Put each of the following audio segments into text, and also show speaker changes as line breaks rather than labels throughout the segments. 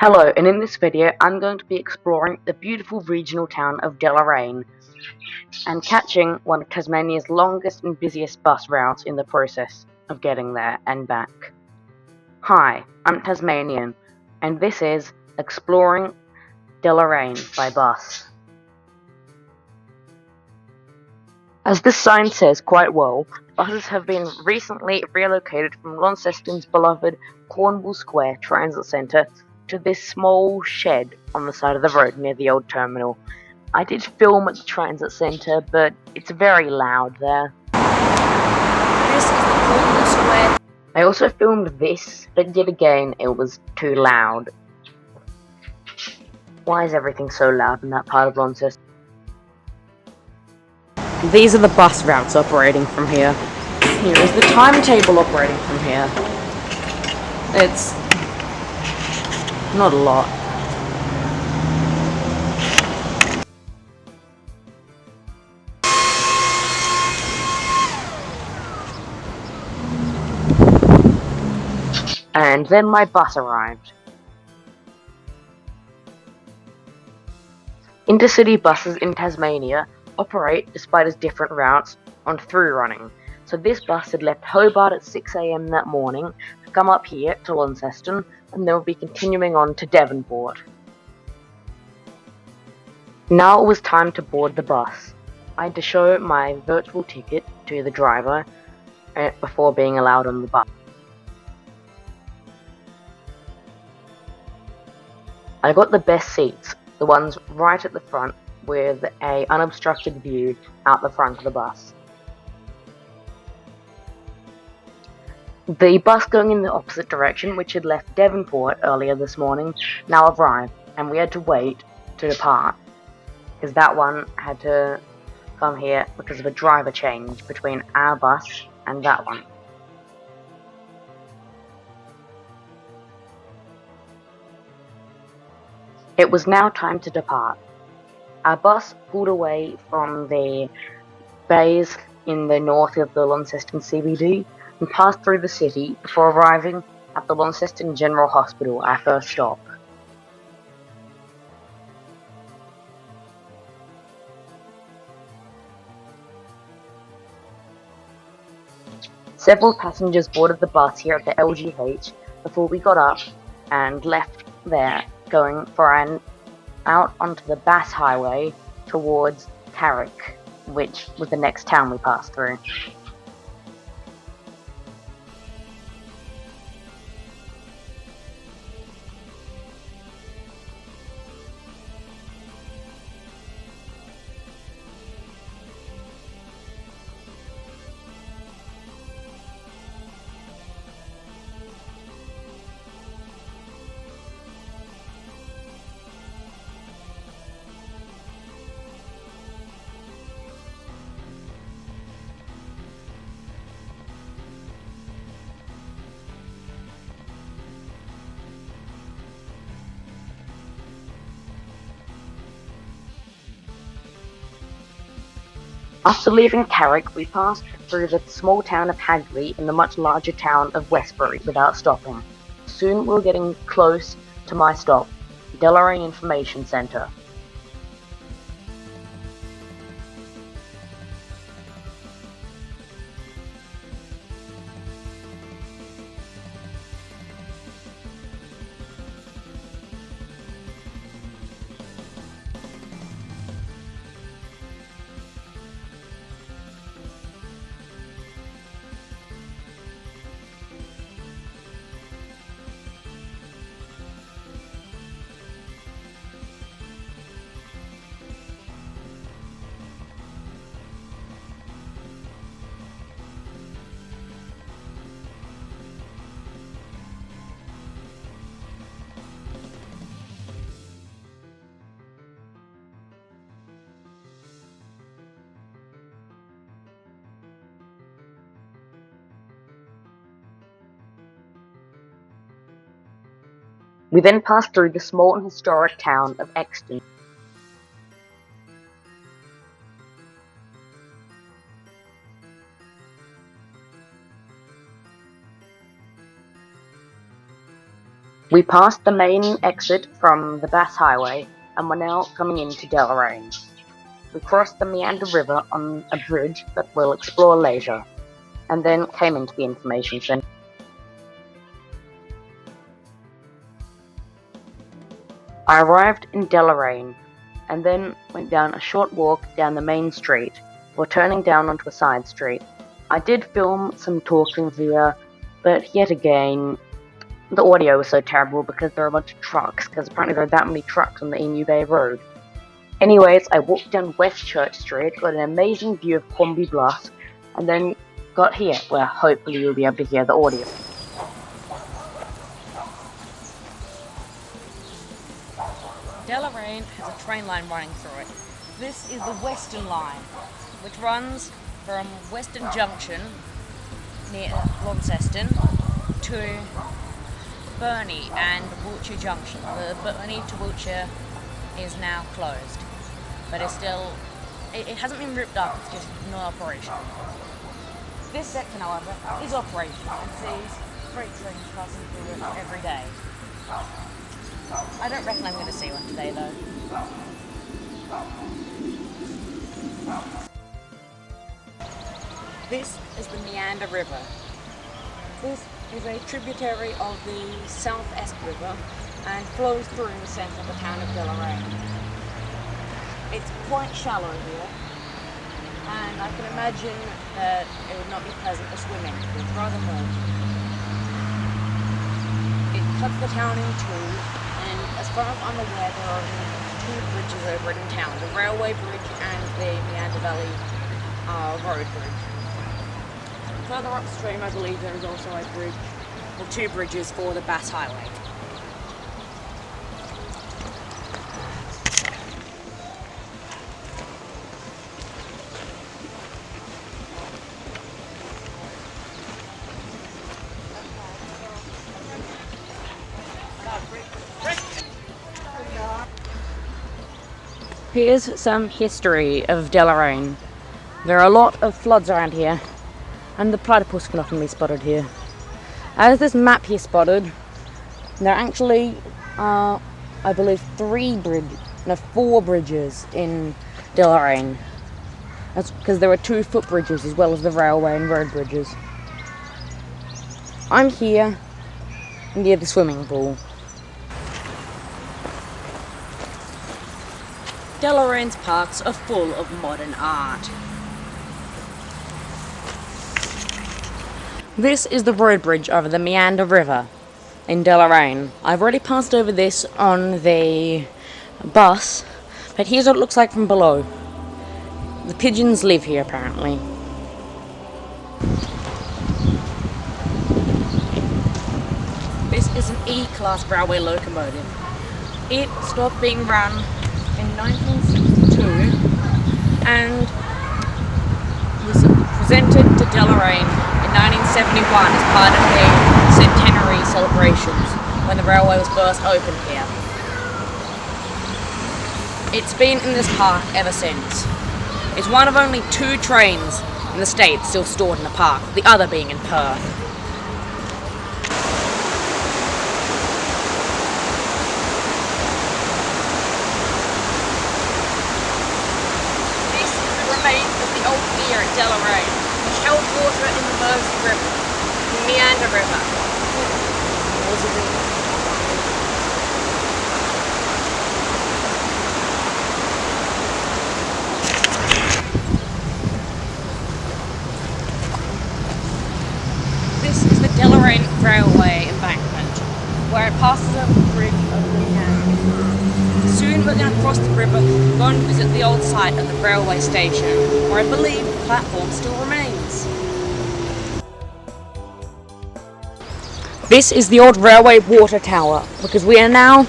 Hello, and in this video I'm going to be exploring the beautiful regional town of Deloraine and catching one of Tasmania's longest and busiest bus routes in the process of getting there and back. Hi, I'm Tasmanian, and this is Exploring Deloraine by Bus. As this sign says quite well, buses have been recently relocated from Launceston's beloved Cornwall Square Transit Centre to this small shed on the side of the road near the old terminal. I did film at the transit centre, but it's very loud there.
This is the Cornwall Square.
I also filmed this, but yet again it was too loud. Why is everything so loud in that part of Launceston? These are the bus routes operating from here. Here is the timetable operating from here. It's not a lot. And then my bus arrived. Intercity buses in Tasmania operate, despite its different routes, on through running. So this bus had left Hobart at 6 AM that morning to come up here to Launceston, and then will be continuing on to Devonport. Now it was time to board the bus. I had to show my virtual ticket to the driver before being allowed on the bus. I got the best seats, the ones right at the front with an unobstructed view out the front of the bus. The bus going in the opposite direction, which had left Devonport earlier this morning, now arrived, and we had to wait to depart, because that one had to come here because of a driver change between our bus and that one. It was now time to depart. Our bus pulled away from the bays in the north of the Launceston CBD and passed through the city before arriving at the Launceston General Hospital, our first stop. Several passengers boarded the bus here at the LGH before we got up and left there, going for an out onto the Bass Highway towards Carrick, which was the next town we passed through. After leaving Carrick, we passed through the small town of Hagley and the much larger town of Westbury without stopping. Soon we were getting close to my stop, Deloraine Information Centre. We then passed through the small and historic town of Exton. We passed the main exit from the Bass Highway and were now coming into Deloraine. We crossed the Meander River on a bridge that we'll explore later, and then came into the information centre. I arrived in Deloraine, and then went down a short walk down the main street, before turning down onto a side street. I did film some talking here, but yet again, the audio was so terrible because there are a bunch of trucks, because apparently there are that many trucks on the Emu Bay Road. Anyways, I walked down West Church Street, got an amazing view of Hornby Bluff, and then got here, where hopefully you'll be able to hear the audio.
Deloraine has a train line running through it. This is the Western Line, which runs from Western Junction near Launceston to Burnie and Wiltshire Junction. The Burnie to Wiltshire is now closed, but it's still, it hasn't been ripped up, it's just not operational. This section, however, is operational and sees freight trains passing through it every day. I don't reckon I'm going to see one today though. This is the Meander River. This is a tributary of the South Esk River and flows through the centre of the town of Deloraine. It's quite shallow here, and I can imagine that it would not be pleasant to swim in. It's rather murky. It cuts the town in two, and as far as I'm aware, there are only two bridges over it in town, the railway bridge and the Meander Valley road bridge. Further upstream, I believe there is also a bridge, or two bridges for the Bass Highway. Here's some history of Deloraine. There are a lot of floods around here, and the platypus can often be spotted here. As this map here spotted, there are actually, I believe, four bridges in Deloraine. That's because there are two footbridges as well as the railway and road bridges. I'm here near the swimming pool. Deloraine's parks are full of modern art. This is the road bridge over the Meander River in Deloraine. I've already passed over this on the bus, but here's what it looks like from below. The pigeons live here apparently. This is an E-class railway locomotive. It stopped being run in 1962 and was presented to Deloraine in 1971 as part of the centenary celebrations when the railway was first opened here. It's been in this park ever since. It's one of only two trains in the States still stored in the park, the other being in Perth. Here at Deloraine, which held water in the Mersey River, the Meander River. This is the Deloraine Railway embankment, where it passes over the bridge of the Meander. Soon we're going to cross the river, go and visit the old site of the railway station, where I believe the platform still remains. This is the old railway water tower, because we are now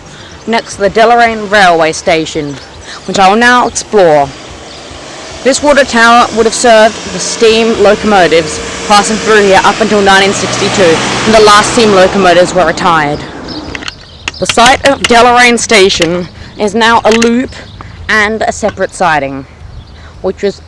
next to the Deloraine railway station, which I will now explore. This water tower would have served the steam locomotives passing through here up until 1962, when the last steam locomotives were retired. The site of Deloraine station is now a loop and a separate siding,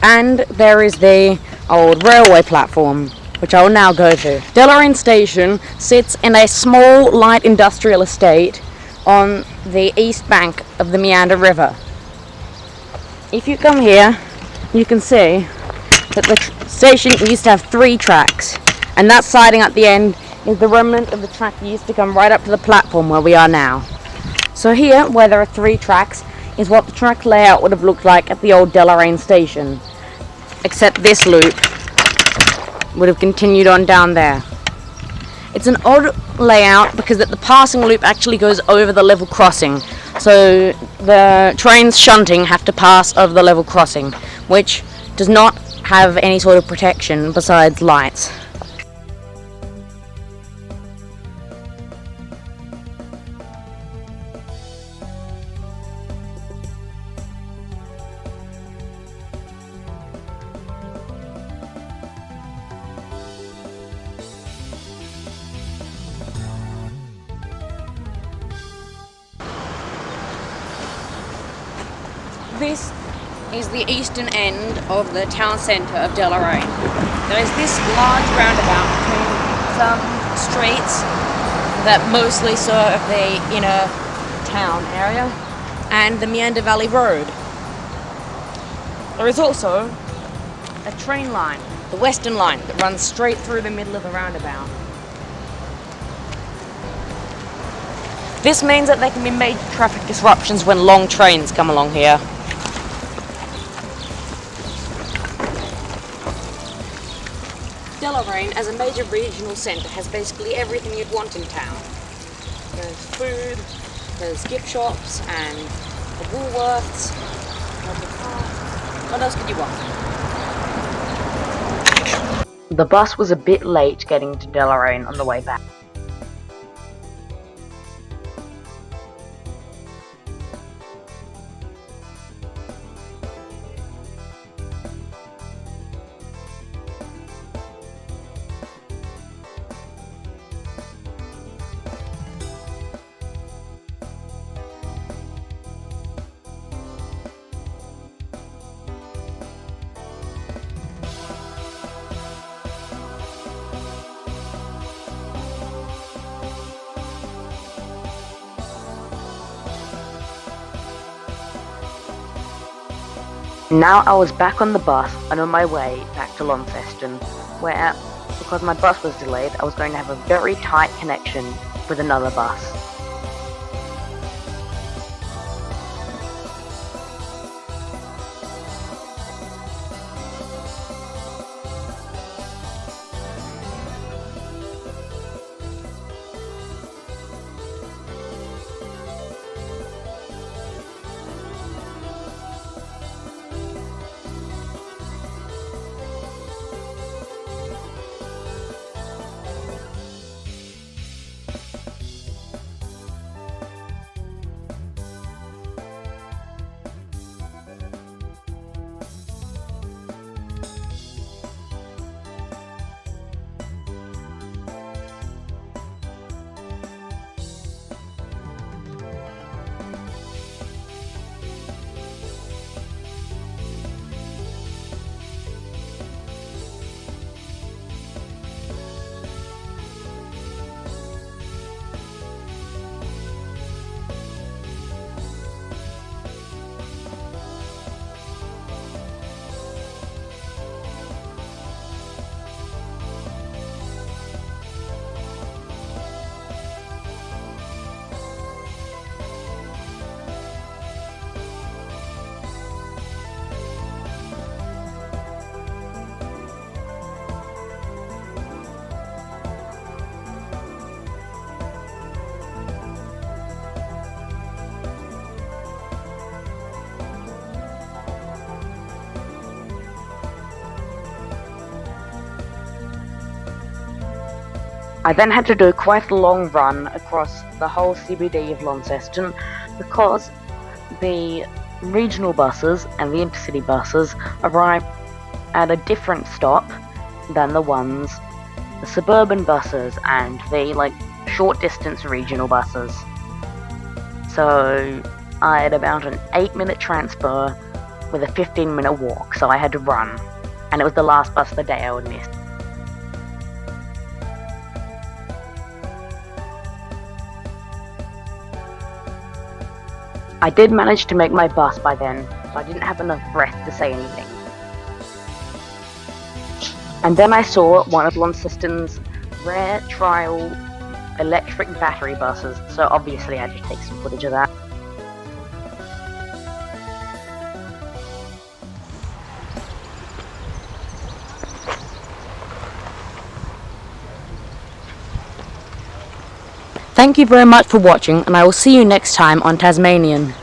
and there is the old railway platform. There is the which I will now go to. Deloraine Station sits in a small light industrial estate on the east bank of the Meander River. If you come here, you can see that the station used to have 3 tracks, and that siding at the end is the remnant of the track that used to come right up to the platform where we are now. So here, where there are 3 tracks, is what the track layout would have looked like at the old Deloraine Station, except this loop would have continued on down there. It's an odd layout because the passing loop actually goes over the level crossing, so the trains shunting have to pass over the level crossing, which does not have any sort of protection besides lights. This is the eastern end of the town centre of Deloraine. There is this large roundabout between some streets that mostly serve the inner town area and the Meander Valley Road. There is also a train line, the Western Line, that runs straight through the middle of the roundabout. This means that there can be major traffic disruptions when long trains come along here. Deloraine, as a major regional centre, has basically everything you'd want in town. There's food, there's gift shops, and the Woolworths, what else could you want?
The bus was a bit late getting to Deloraine on the way back. Now I was back on the bus and on my way back to Launceston, where, because my bus was delayed, I was going to have a very tight connection with another bus. I then had to do quite a long run across the whole CBD of Launceston because the regional buses and the intercity buses arrive at a different stop than the suburban buses and the short distance regional buses. So I had about an 8-minute transfer with a 15-minute walk, so I had to run, and it was the last bus of the day I would miss. I did manage to make my bus by then, so I didn't have enough breath to say anything. And then I saw one of Launceston's rare trial electric battery buses, so obviously I had to take some footage of that. Thank you very much for watching, and I will see you next time on Tasmanian.